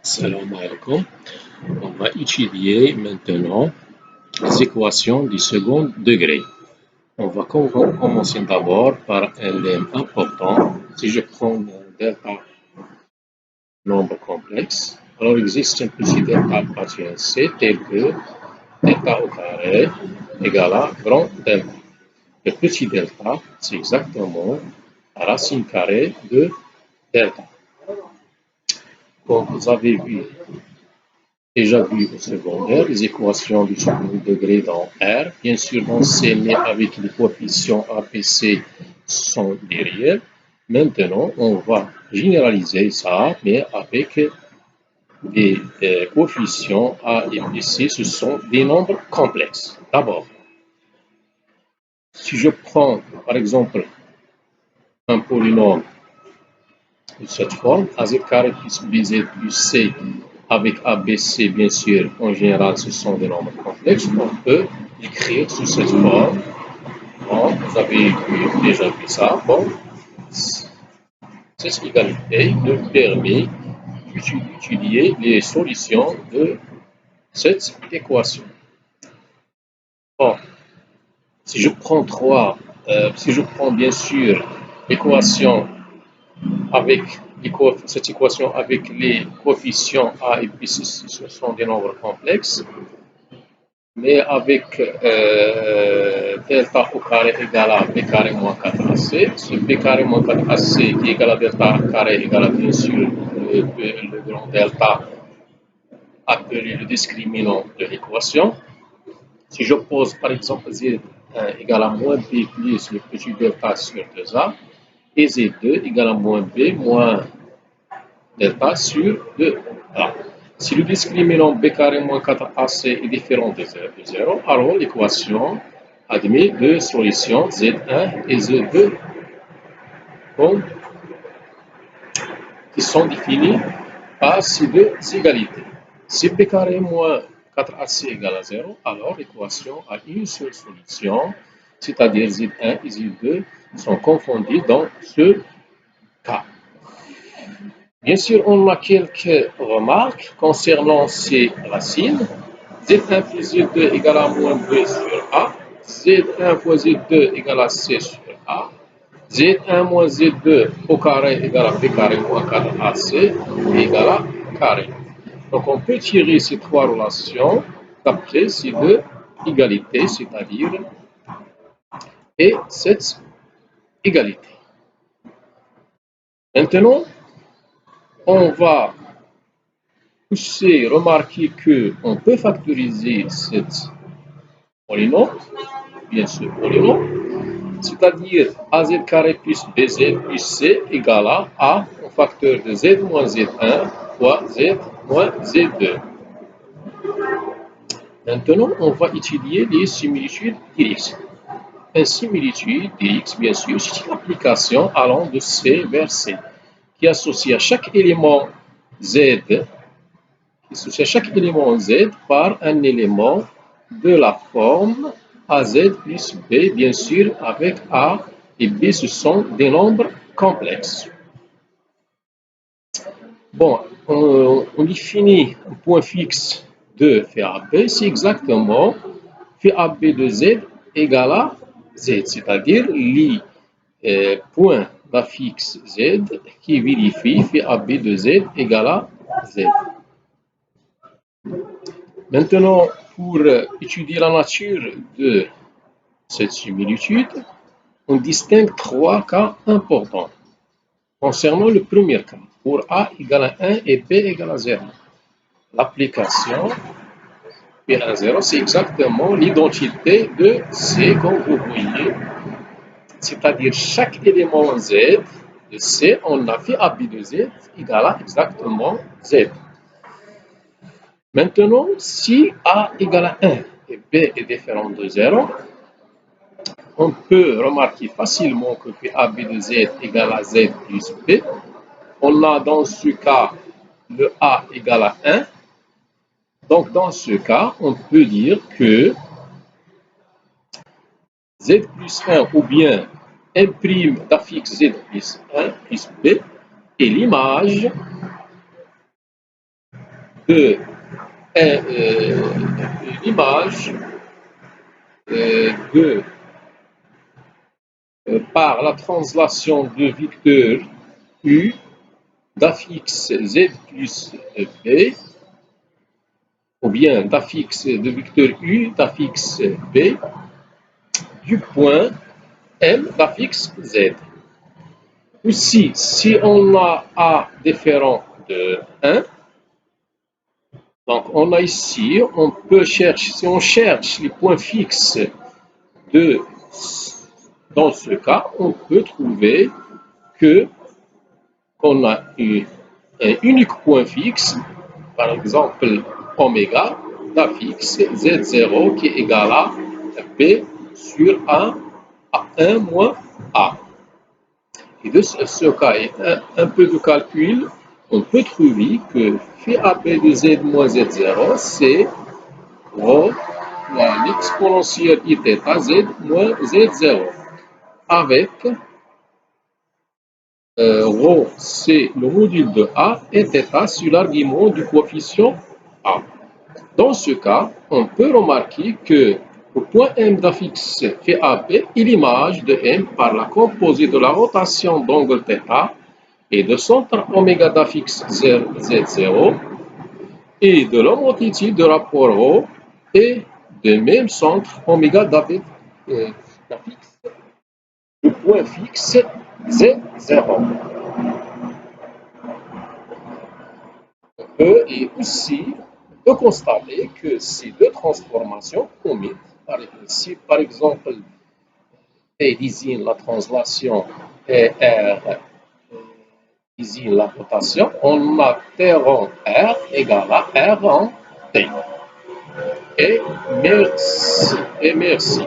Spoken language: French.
Salam alaikum. On va étudier maintenant les équations du second degré. On va commencer d'abord par un lemme important. Si je prends delta nombre complexe, alors il existe un petit delta appartient à C tel que delta au carré égale à grand delta. Le petit delta, c'est exactement la racine carrée de delta. Comme vous avez déjà vu au secondaire, les équations du second degré dans R, bien sûr dans C, mais avec les coefficients A, B, C sont derrière. Maintenant, on va généraliser ça, mais avec des coefficients A et B, C, ce sont des nombres complexes. D'abord, si je prends par exemple un polynôme de cette forme, AZ carré plus BZ plus C avec ABC, bien sûr, en général, ce sont des nombres complexes. On peut écrire sous cette forme. Bon, vous avez déjà vu ça. Bon, cette égalité nous permet d'étudier les solutions de cette équation. Bon, si je prends si je prends bien sûr l'équation avec cette équation avec les coefficients A et B, ce sont des nombres complexes, mais avec delta au carré égale à b carré moins 4ac, ce b carré moins 4ac qui est égal à delta carré égale à bien sûr le grand delta appelé le discriminant de l'équation. Si je pose par exemple z1 égale à moins b plus le petit delta sur 2a, et z2 égale à moins b moins delta sur 2a. Si le discriminant b carré moins 4ac est différent de 0, alors l'équation admet deux solutions z1 et z2 qui sont définies par ces deux égalités. Si b carré moins 4ac égale à 0, alors l'équation a une seule solution, c'est-à-dire z1 et z2 sont confondus dans ce cas. Bien sûr, on a quelques remarques concernant ces racines. Z1 plus Z2 égale à moins B sur A. Z1 fois Z2 égale à C sur A. Z1 moins Z2 au carré égale à B carré moins 4AC égale à carré. Donc, on peut tirer ces trois relations d'après ces deux égalités, c'est-à-dire et cette égalité. Maintenant, on va aussi remarquer qu'on peut factoriser cette polynôme, bien sûr polynôme, c'est-à-dire AZ carré plus BZ plus C égale à A au facteur de Z moins Z1 fois Z moins Z2. Maintenant, on va étudier les similitudes directes. Une similitude directe, bien sûr, c'est une application allant de C vers C, qui associe à chaque élément Z par un élément de la forme AZ plus B, bien sûr, avec A et B, ce sont des nombres complexes. Bon, on définit un point fixe de phi AB, c'est exactement phi AB de Z égale à Z, c'est-à-dire les points d'affixe Z qui vérifient phi AB de Z égale à Z. Maintenant, pour étudier la nature de cette similitude, on distingue trois cas importants. Concernant le premier cas, pour A égale à 1 et B égale à 0, l'application P1 0, c'est exactement l'identité de C, comme vous voyez, c'est-à-dire chaque élément Z de C, on a fait AB de Z égale à exactement Z. Maintenant, si A égale à 1 et B est différent de 0, on peut remarquer facilement que AB de Z égale à Z plus B. On a dans ce cas le A égale à 1. Donc, dans ce cas, on peut dire que Z plus 1 ou bien M' d'affixe Z plus 1 plus B est l'image de l'image par la translation de vecteur U d'affixe Z plus B, ou bien d'affixe de vecteur U d'affixe B du point M d'affixe Z. Aussi, si on a A différent de 1, donc on a ici, on peut chercher, si on cherche les points fixes de, dans ce cas, on peut trouver que on a un unique point fixe, par exemple oméga d'affixe Z0 qui est égal à B sur 1 à 1 moins A. Et de ce cas, et un peu de calcul, on peut trouver que phi AB de Z moins Z0, c'est rho l'exponentielle Iθ Z moins Z0, avec rho, c'est le module de A et θ sur l'argument du coefficient A. Dans ce cas, on peut remarquer que le point M d'affixe phi AB est l'image de M par la composée de la rotation d'angle θ et de centre oméga d'affixe Z0 et de l'homothétie de rapport rho et de même centre oméga d'affixe du point fixe Z0. Et aussi, on peut constater que ces deux transformations communes, si par exemple P désigne la translation et R désigne la rotation, on a T rond R égale à R en T. Et merci.